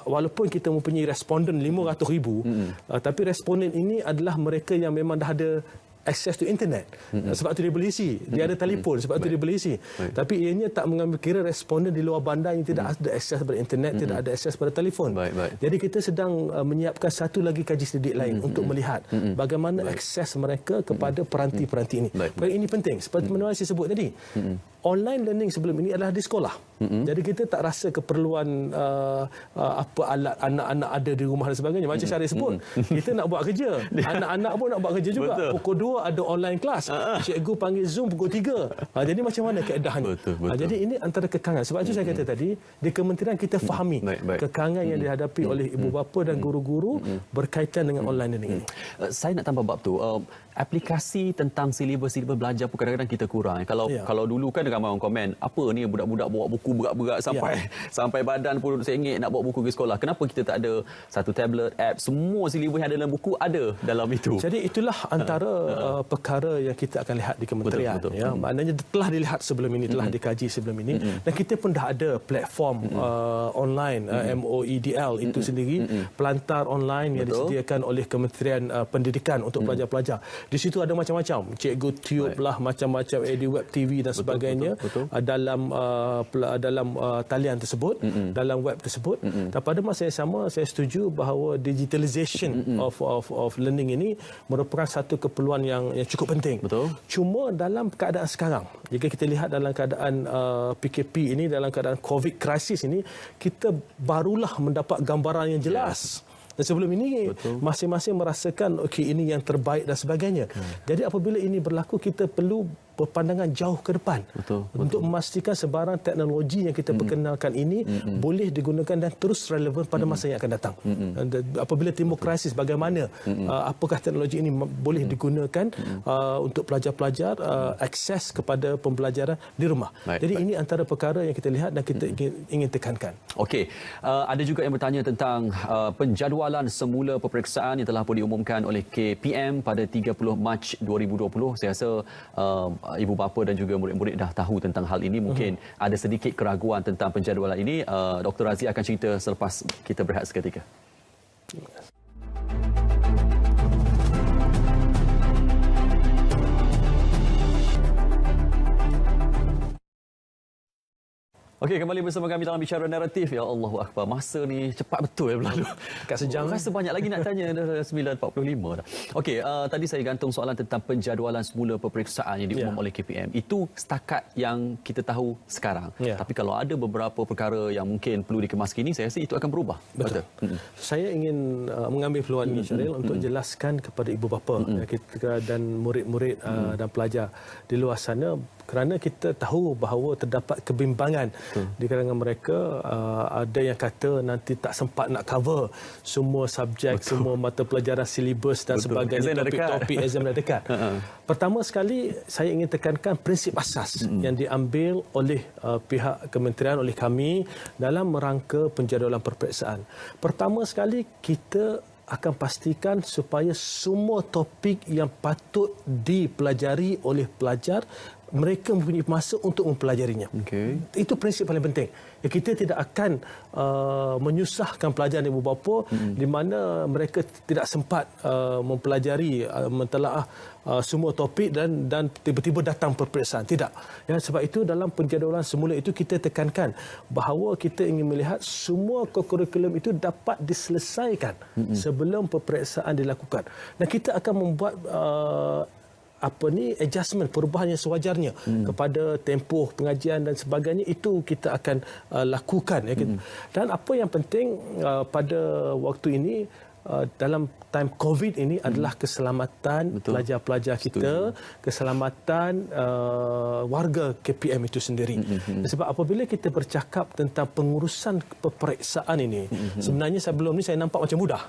walaupun kita mempunyai responden 500,000, tapi responden ini adalah mereka yang memang dah ada akses to internet. Sebab tu dia boleh isi. Dia ada telefon, sebab tu dia boleh isi. Tapi ianya tak mengambil kira responden di luar bandar yang tidak ada akses pada internet, tidak ada akses pada telefon. Jadi kita sedang menyiapkan satu lagi kaji selidik lain untuk melihat bagaimana akses mereka kepada peranti-peranti ini. Ini penting. Seperti mana saya sebut tadi, online learning sebelum ini adalah di sekolah. Jadi kita tak rasa keperluan apa alat anak-anak ada di rumah dan sebagainya. Macam Syarif sebut, kita nak buat kerja. Anak-anak pun nak buat kerja juga. Pukul 2 ada online kelas. Cikgu panggil Zoom pukul 3. Jadi macam mana keedahnya? Jadi ini antara kekangan. Sebab itu saya kata tadi, di kementerian kita fahami kekangan yang dihadapi oleh ibu bapa dan guru-guru berkaitan dengan online learning ini. Saya nak tambah bab tu. Aplikasi tentang silibus belajar pun kadang-kadang kita kurang. Kalau dulu kan ramai orang komen, apa ni budak-budak bawa buku berat-berat sampai badan pun sengit nak bawa buku ke sekolah. Kenapa kita tak ada satu tablet, app, semua silibus yang ada dalam buku ada dalam itu? Jadi itulah antara perkara yang kita akan lihat di kementerian. Betul. Ya, maknanya telah dilihat sebelum ini, telah dikaji sebelum ini, dan kita pun dah ada platform online MOEDL itu sendiri, pelantar online yang disediakan oleh Kementerian Pendidikan untuk pelajar-pelajar. Di situ ada macam-macam, Cikgu Tube lah, macam-macam EduWeb TV dan sebagainya dalam talian tersebut, dalam web tersebut. Dan pada masa yang sama, saya setuju bahawa digitalization of learning ini merupakan satu keperluan yang cukup penting. Cuma dalam keadaan sekarang, jika kita lihat dalam keadaan PKP ini, dalam keadaan COVID crisis ini, kita barulah mendapat gambaran yang jelas. Dan sebelum ini masing-masing merasakan okey, ini yang terbaik dan sebagainya. Jadi apabila ini berlaku, kita perlu berpandangan jauh ke depan untuk memastikan sebarang teknologi yang kita perkenalkan ini boleh digunakan dan terus relevan pada masa yang akan datang. Apabila timbul krisis, bagaimana apakah teknologi ini boleh digunakan untuk pelajar-pelajar akses kepada pembelajaran di rumah. Jadi ini antara perkara yang kita lihat dan kita ingin tekankan. Okey, ada juga yang bertanya tentang penjadualan semula peperiksaan yang telah pun diumumkan oleh KPM pada 30 Mac 2020. Saya rasa ibu bapa dan juga murid-murid dah tahu tentang hal ini. Mungkin ada sedikit keraguan tentang penjadualan ini. Dr. Razzie akan cerita selepas kita berehat seketika. Okey, kembali bersama kami dalam Bicara Naratif. Ya Allahu Akbar, masa ni cepat betul ya berlalu. Kat sejam. Rasa banyak lagi nak tanya, dah 9.45 dah. Okey, tadi saya gantung soalan tentang penjadualan semula peperiksaan yang diumum oleh KPM. Itu setakat yang kita tahu sekarang. Tapi kalau ada beberapa perkara yang mungkin perlu dikemas kini, saya rasa itu akan berubah. Betul. Saya ingin mengambil peluang ini, Syaril, untuk jelaskan kepada ibu bapa kita dan murid-murid dan pelajar di luar sana, kerana kita tahu bahawa terdapat kebimbangan di kalangan mereka. Ada yang kata nanti tak sempat nak cover semua subjek, semua mata pelajaran, silibus dan sebagainya, topik-topik exam dah dekat. Pertama sekali, saya ingin tekankan prinsip asas yang diambil oleh pihak kementerian, oleh kami dalam merangka penjadualan peperiksaan. Pertama sekali, kita akan pastikan supaya semua topik yang patut dipelajari oleh pelajar, mereka mempunyai masa untuk mempelajarinya. Itu prinsip paling penting. Kita tidak akan menyusahkan pelajar dan ibu bapa di mana mereka tidak sempat mempelajari, mentelaah semua topik dan tiba-tiba datang peperiksaan. Tidak. Ya, sebab itu dalam penjadualan semula itu kita tekankan bahawa kita ingin melihat semua kurikulum itu dapat diselesaikan sebelum peperiksaan dilakukan. Dan kita akan membuat adjustment, perubahan yang sewajarnya kepada tempoh pengajian dan sebagainya. Itu kita akan lakukan. Dan apa yang penting pada waktu ini, dalam time COVID ini adalah keselamatan pelajar-pelajar kita, keselamatan warga KPM itu sendiri. Sebab apabila kita bercakap tentang pengurusan peperiksaan ini, sebenarnya sebelum ni saya nampak macam mudah.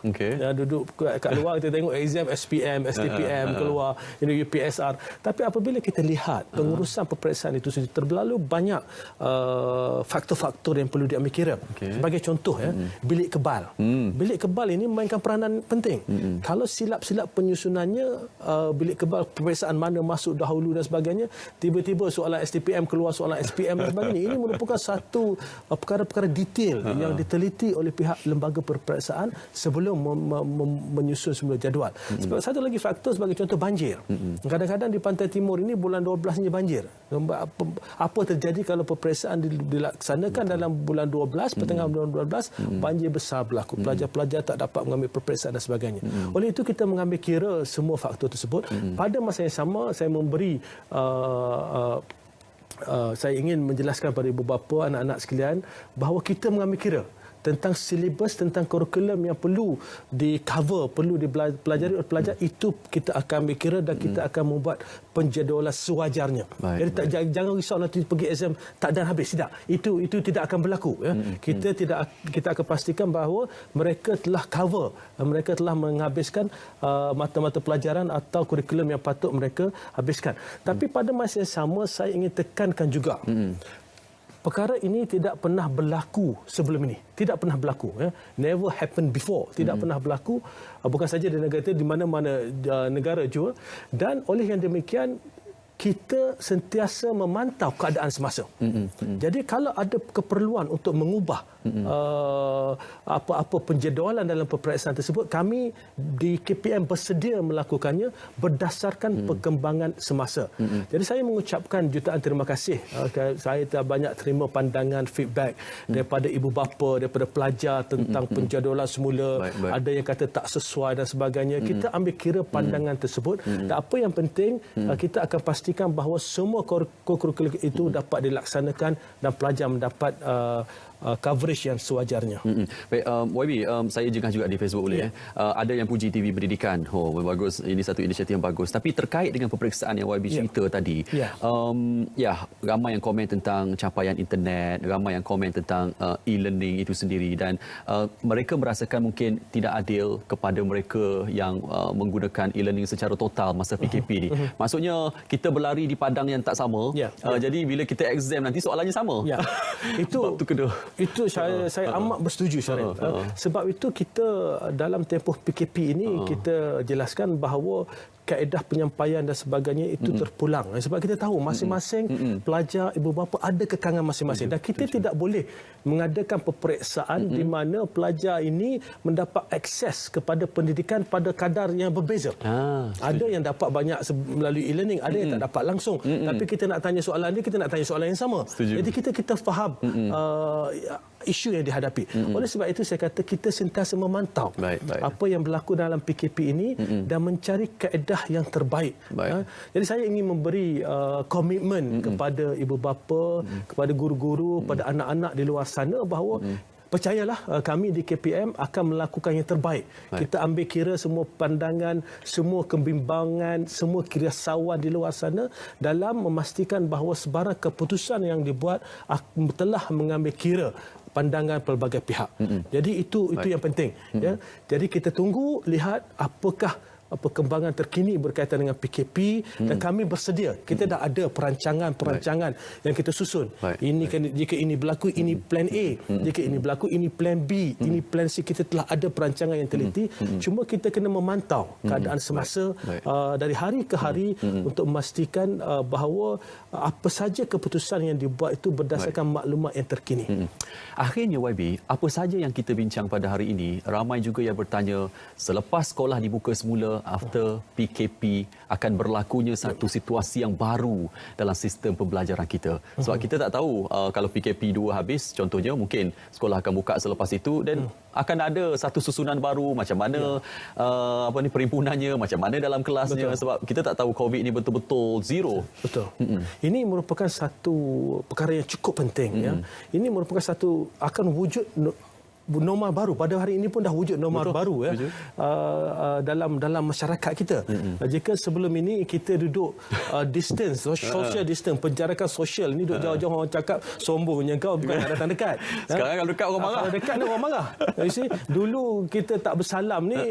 Duduk kat luar, kita tengok exam SPM, STPM keluar, UPSR. Tapi apabila kita lihat pengurusan peperiksaan itu sendiri, terlalu banyak faktor-faktor yang perlu diambil kira. Sebagai contoh, bilik kebal. Bilik kebal ini memainkan peranan penting. Kalau silap-silap penyusunannya, bilik kebal peperiksaan mana masuk dahulu dan sebagainya, tiba-tiba soalan STPM keluar soalan SPM dan sebagainya. Ini merupakan satu perkara-perkara detail yang diteliti oleh pihak lembaga peperiksaan sebelum menyusun semula jadual. Sebab satu lagi faktor, sebagai contoh, banjir. Kadang-kadang di Pantai Timur ini bulan 12 ni banjir. Apa terjadi kalau peperiksaan dilaksanakan dalam bulan 12, pertengahan bulan 12, banjir besar berlaku. Pelajar-pelajar tak dapat mengambil peperiksaan dan sebagainya. Oleh itu kita mengambil kira semua faktor tersebut. Pada masa yang sama, saya memberi saya ingin menjelaskan pada ibu bapa, anak-anak sekalian, bahawa kita mengambil kira tentang silibus, tentang kurikulum yang perlu di-cover, perlu dipelajari oleh pelajar. Itu kita akan ambil kira dan kita akan membuat penjadualan sewajarnya. Jadi jangan risau nanti pergi exam tak dan habis. Tidak. Itu tidak akan berlaku. Kita akan pastikan bahawa mereka telah cover, mereka telah menghabiskan mata-mata pelajaran atau kurikulum yang patut mereka habiskan. Tapi pada masa yang sama, saya ingin tekankan juga perkara ini tidak pernah berlaku sebelum ini. Tidak pernah berlaku. Ya. Never happened before. Tidak pernah berlaku. Bukan saja di negara itu, di mana-mana negara juga. Dan oleh yang demikian, kita sentiasa memantau keadaan semasa. Jadi kalau ada keperluan untuk mengubah apa-apa penjadualan dalam peperiksaan tersebut, kami di KPM bersedia melakukannya berdasarkan perkembangan semasa. Jadi saya mengucapkan jutaan terima kasih. Saya telah banyak terima pandangan, feedback daripada ibu bapa, daripada pelajar tentang penjadualan semula. Ada yang kata tak sesuai dan sebagainya. Kita ambil kira pandangan tersebut. Dan apa yang penting, kita akan pastikan bahawa semua kurikulum itu dapat dilaksanakan dan pelajar mendapat coverage yang sewajarnya. Baik, YB, saya jengah juga di Facebook boleh. Ada yang puji TV Pendidikan. Oh, bagus. Ini satu inisiatif yang bagus. Tapi terkait dengan peperiksaan yang YB cerita tadi, ramai yang komen tentang capaian internet, ramai yang komen tentang e-learning itu sendiri, dan mereka merasakan mungkin tidak adil kepada mereka yang menggunakan e-learning secara total masa PKP ni. Maksudnya kita berlari di padang yang tak sama. Jadi bila kita exam nanti soalannya sama. Itu Itu saya amat bersetuju, Syarif. Sebab itu kita dalam tempoh PKP ini kita jelaskan bahawa kaedah penyampaian dan sebagainya itu terpulang. Sebab kita tahu masing-masing pelajar, ibu bapa ada kekangan masing-masing. Dan kita tidak boleh mengadakan peperiksaan di mana pelajar ini mendapat akses kepada pendidikan pada kadar yang berbeza. Ada yang dapat banyak melalui e-learning, ada yang tak dapat langsung. Tapi kita nak tanya soalan dia, kita nak tanya soalan yang sama. Jadi kita faham isu yang dihadapi. Oleh sebab itu saya kata kita sentiasa memantau apa yang berlaku dalam PKP ini dan mencari kaedah yang terbaik. Jadi saya ingin memberi komitmen kepada ibu bapa, kepada guru-guru, kepada anak-anak di luar sana bahawa percayalah, kami di KPM akan melakukan yang terbaik. Kita ambil kira semua pandangan, semua kebimbangan, semua kirasauan di luar sana dalam memastikan bahawa sebarang keputusan yang dibuat telah mengambil kira pandangan pelbagai pihak. Jadi itu yang penting. Ya. Jadi kita tunggu lihat apakah perkembangan terkini berkaitan dengan PKP dan kami bersedia. Kita dah ada perancangan yang kita susun. Jika ini berlaku, ini plan A. Jika ini berlaku, ini plan B. Ini plan C. Kita telah ada perancangan yang teliti. Cuma kita kena memantau keadaan semasa dari hari ke hari untuk memastikan bahawa apa saja keputusan yang dibuat itu berdasarkan maklumat yang terkini. Akhirnya YB, apa saja yang kita bincang pada hari ini, ramai juga yang bertanya selepas sekolah dibuka semula, after PKP akan berlakunya satu situasi yang baru dalam sistem pembelajaran kita. Sebab kita tak tahu kalau PKP 2 habis, contohnya mungkin sekolah akan buka selepas itu dan akan ada satu susunan baru, macam mana perhimpunannya, macam mana dalam kelasnya. Sebab kita tak tahu COVID ini betul-betul zero. Betul. Ini merupakan satu perkara yang cukup penting. Ya. Ini merupakan satu akan wujud normal baru. Pada hari ini pun dah wujud normal baru dalam masyarakat kita. Jika sebelum ini kita duduk distance, social distance, penjarakan sosial, ini duduk jauh-jauh, orang cakap sombongnya kau bukan nak datang dekat. Sekarang kalau dekat orang marah. Kalau dekat ni orang marah. Dulu kita tak bersalam ni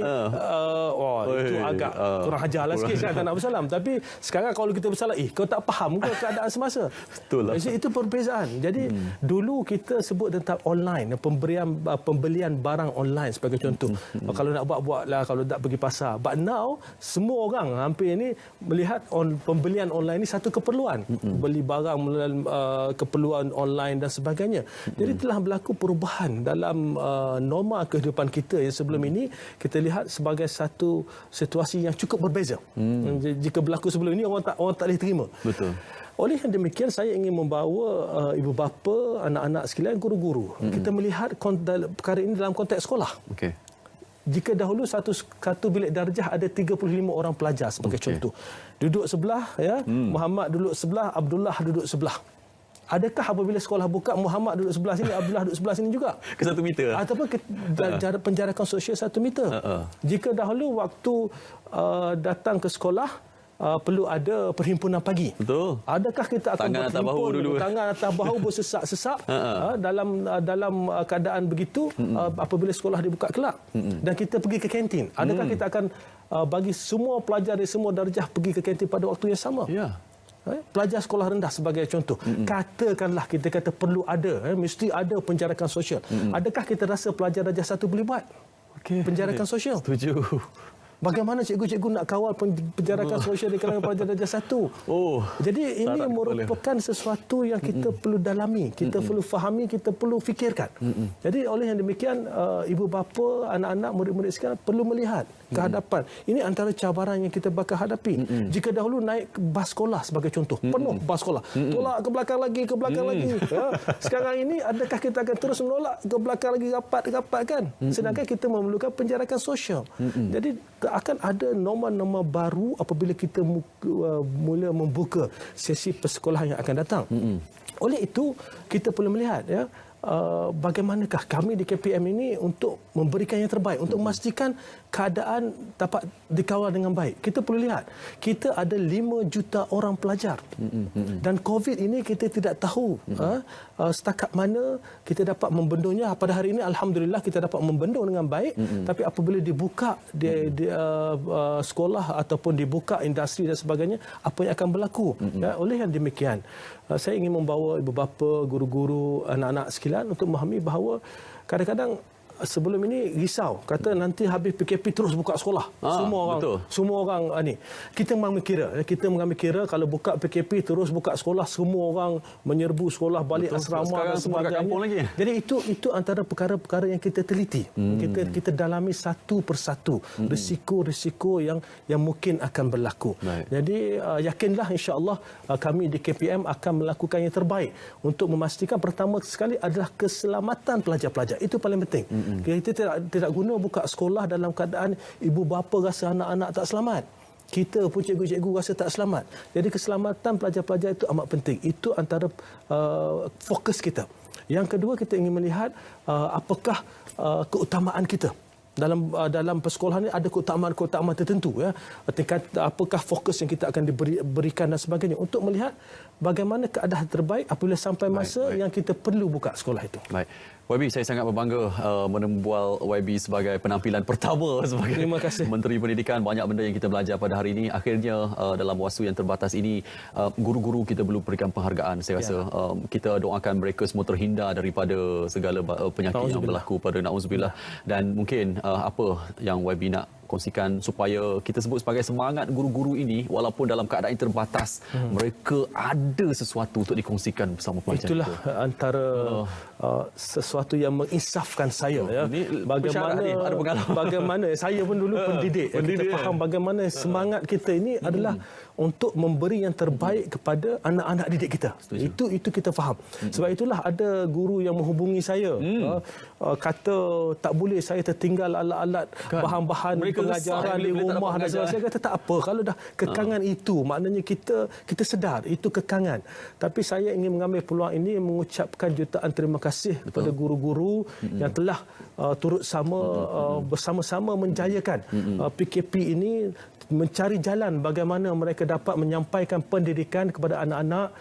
itu agak kurang ajarlah sikit, saya tak nak bersalam. Tapi sekarang kalau kita bersalam, kau tak faham ke keadaan semasa. Betul lah. Itu perbezaan. Jadi dulu kita sebut tentang online, pembelian barang online sebagai contoh. Kalau nak buat-buatlah, kalau tak pergi pasar. But now, semua orang hampir ini melihat pembelian online ini satu keperluan. Beli barang melalui keperluan online dan sebagainya. Jadi telah berlaku perubahan dalam norma kehidupan kita yang sebelum ini kita lihat sebagai satu situasi yang cukup berbeza. Jika berlaku sebelum ini, orang tak boleh terima. Betul. Oleh yang demikian, saya ingin membawa ibu bapa, anak-anak sekalian, guru-guru. Kita melihat perkara ini dalam konteks sekolah. Jika dahulu satu bilik darjah ada 35 orang pelajar sebagai contoh. Duduk sebelah, Muhammad duduk sebelah, Abdullah duduk sebelah. Adakah apabila sekolah buka, Muhammad duduk sebelah sini, Abdullah duduk sebelah sini juga? Ke 1 meter? Ataupun penjarakan sosial 1 meter. Jika dahulu waktu datang ke sekolah, perlu ada perhimpunan pagi. Betul. Adakah kita akan berhimpun tangan atas bahu bersesak-sesak dalam keadaan begitu apabila sekolah dibuka kelak dan kita pergi ke kantin? Adakah kita akan bagi semua pelajar di semua darjah pergi ke kantin pada waktu yang sama? pelajar sekolah rendah sebagai contoh. Katakanlah kita kata perlu ada, mesti ada penjarakan sosial. Adakah kita rasa pelajar darjah 1 boleh buat? Penjarakan sosial? Setuju. Bagaimana cikgu-cikgu nak kawal penjarakan sosial di kalangan pelajar darjah 1? Jadi ini merupakan sesuatu yang kita perlu dalami, kita perlu fahami, kita perlu fikirkan. Jadi oleh yang demikian, ibu bapa, anak-anak, murid-murid sekarang perlu melihat ke hadapan. Ini antara cabaran yang kita bakal hadapi. Jika dahulu naik bas sekolah sebagai contoh, penuh bas sekolah, tolak ke belakang lagi. Sekarang ini adakah kita akan terus menolak ke belakang lagi, rapat kan? Sedangkan kita memerlukan penjarakan sosial. Jadi akan ada norma-norma baru apabila kita mula membuka sesi persekolahan yang akan datang. Oleh itu, kita perlu melihat bagaimanakah kami di KPM ini untuk memberikan yang terbaik, untuk memastikan keadaan dapat dikawal dengan baik. Kita perlu lihat, kita ada 5 juta orang pelajar. Dan COVID ini kita tidak tahu setakat mana kita dapat membendungnya. Pada hari ini, alhamdulillah, kita dapat membendung dengan baik. Tapi apabila dibuka di sekolah ataupun dibuka industri dan sebagainya, apa yang akan berlaku? Oleh yang demikian, saya ingin membawa ibu bapa, guru-guru, anak-anak sekalian untuk memahami bahawa kadang-kadang sebelum ini risau, kata nanti habis PKP terus buka sekolah. Semua orang ni. Kita mengambil kira kalau buka PKP terus buka sekolah, semua orang menyerbu sekolah, balik asrama dan sebagainya. Jadi itu antara perkara-perkara yang kita teliti. Kita dalami satu persatu risiko-risiko yang mungkin akan berlaku. Jadi yakinlah, insya-Allah kami di KPM akan melakukan yang terbaik untuk memastikan pertama sekali adalah keselamatan pelajar-pelajar. Itu paling penting. Kita tidak guna buka sekolah dalam keadaan ibu bapa rasa anak-anak tak selamat. Kita pun cikgu-cikgu rasa tak selamat. Jadi keselamatan pelajar-pelajar itu amat penting. Itu antara fokus kita. Yang kedua, kita ingin melihat apakah keutamaan kita. Dalam persekolahan ini ada keutamaan tertentu, tingkat apakah fokus yang kita akan diberikan dan sebagainya, untuk melihat bagaimana keadaan terbaik apabila sampai masa yang kita perlu buka sekolah itu. Baik. YB, saya sangat berbangga menembual YB sebagai penampilan pertama sebagai Menteri Pendidikan. Banyak benda yang kita belajar pada hari ini. Akhirnya dalam waktu yang terbatas ini, guru-guru kita perlu berikan penghargaan. Saya rasa kita doakan mereka semua terhindar daripada segala penyakit yang berlaku pada na'udzubillah. Dan mungkin apa yang YB nak kongsikan supaya kita sebut sebagai semangat guru-guru ini, walaupun dalam keadaan yang terbatas, mereka ada sesuatu untuk dikongsikan bersama pelajar. Itulah antara sesuatu yang menginsafkan saya. Bagaimana saya pun dulu pendidik. Kita faham bagaimana semangat kita ini adalah untuk memberi yang terbaik kepada anak-anak didik kita. Itu kita faham. Sebab itulah ada guru yang menghubungi saya, kata tak boleh saya tertinggal alat-alat bahan-bahan pengajaran di rumah dan sebagainya. Saya kata tak apa, kalau dah kekangan itu, maknanya kita sedar itu kekangan. Tapi saya ingin mengambil peluang ini mengucapkan jutaan terima kasih kepada guru-guru yang telah turut bersama-sama menjayakan PKP ini, mencari jalan bagaimana mereka dapat menyampaikan pendidikan kepada anak-anak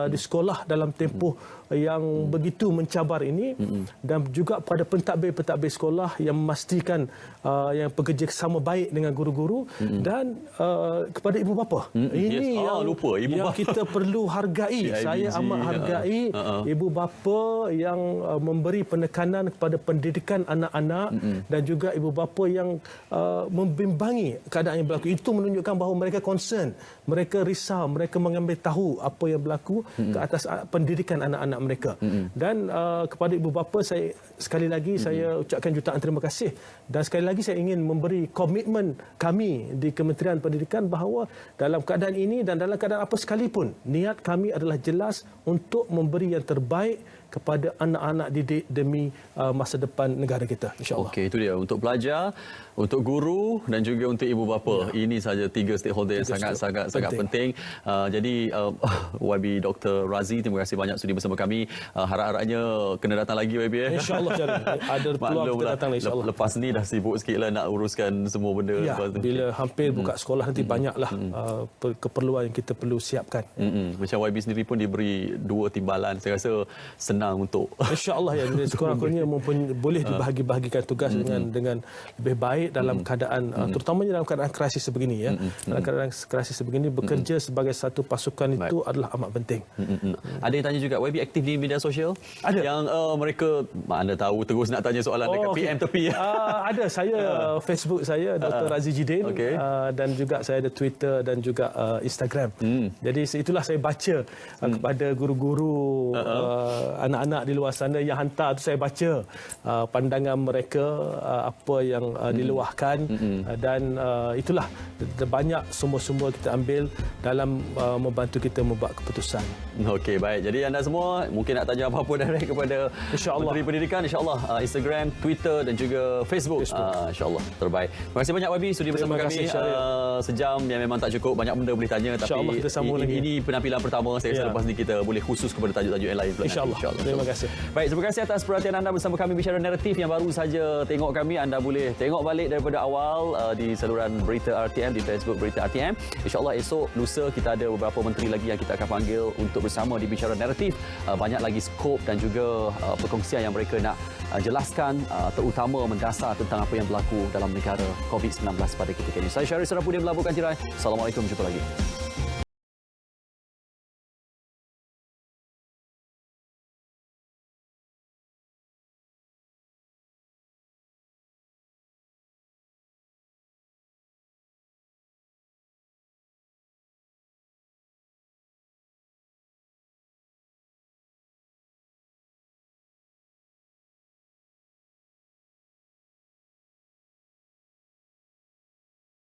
di sekolah dalam tempoh yang begitu mencabar ini, dan juga pada pentadbir-pentadbir sekolah yang memastikan yang bekerja sama baik dengan guru-guru, dan kepada ibu bapa. Ini yang kita perlu hargai. Saya amat hargai ibu bapa yang memberi penekanan kepada pendidikan anak-anak, dan juga ibu bapa yang membimbangi keadaan yang berlaku. Itu menunjukkan bahawa mereka concern, mereka risau, mereka mengambil tahu apa yang berlaku ke atas pendidikan anak-anak mereka. Dan kepada ibu bapa, saya sekali lagi saya ucapkan jutaan terima kasih, dan sekali lagi saya ingin memberi komitmen kami di Kementerian Pendidikan bahawa dalam keadaan ini dan dalam keadaan apa sekalipun, niat kami adalah jelas untuk memberi yang terbaik kepada anak-anak didik demi masa depan negara kita, insya-Allah. Okey, itu dia untuk pelajar, untuk guru dan juga untuk ibu bapa. Ini saja 3 stakeholder yang sangat penting. Jadi YB Dr. Razi, terima kasih banyak sudi bersama kami. Harap-harapnya kena datang lagi YB. Insya-Allah ada peluang kita datang insya-Allah. Lepas ni dah sibuk sikitlah nak uruskan semua benda. Bila hampir buka sekolah nanti banyaklah keperluan yang kita perlu siapkan. Macam YB sendiri pun diberi 2 timbalan. Saya rasa senang senang untuk InsyaAllah ya, sekurang-kurangnya boleh dibahagi-bahagikan tugas dengan lebih baik dalam keadaan terutamanya dalam keadaan krisis sebegini ya. Dalam keadaan krisis sebegini bekerja sebagai satu pasukan itu adalah amat penting. Ada yang tanya juga, YB aktif di media sosial? Ada. Yang mereka, anda tahu terus nak tanya soalan dekat PM tepi. Ada, saya Facebook saya Dr. Razi Jidin, dan juga saya ada Twitter dan juga Instagram. Jadi itulah saya baca kepada guru-guru, anak-anak di luar sana yang hantar tu, saya baca pandangan mereka, apa yang diluahkan, dan itulah banyak sumber-sumber kita ambil dalam membantu kita membuat keputusan. Okey, baik. Jadi anda semua mungkin nak tanya apa-apa direct kepada Menteri Pendidikan, insya-Allah Instagram, Twitter dan juga Facebook. Insya-Allah terbaik. Terima kasih banyak YB sudi bersama kami. Sejam yang memang tak cukup, banyak benda boleh tanya, tapi ini penampilan pertama. Saya rasa lepas ni kita boleh khusus kepada tajuk-tajuk yang lain pula. InsyaAllah. Terima kasih. Baik, terima kasih atas perhatian anda bersama kami Bicara Naratif. Yang baru saja tengok kami, anda boleh tengok balik daripada awal di saluran Berita RTM, di Facebook Berita RTM. InsyaAllah esok, lusa kita ada beberapa menteri lagi yang kita akan panggil untuk bersama di Bicara Naratif. Banyak lagi skop dan juga perkongsian yang mereka nak jelaskan, terutama mendasar tentang apa yang berlaku dalam negara COVID-19 pada ketika ini. Saya Syarif Serapudin melabuhkan tirai. Assalamualaikum, jumpa lagi.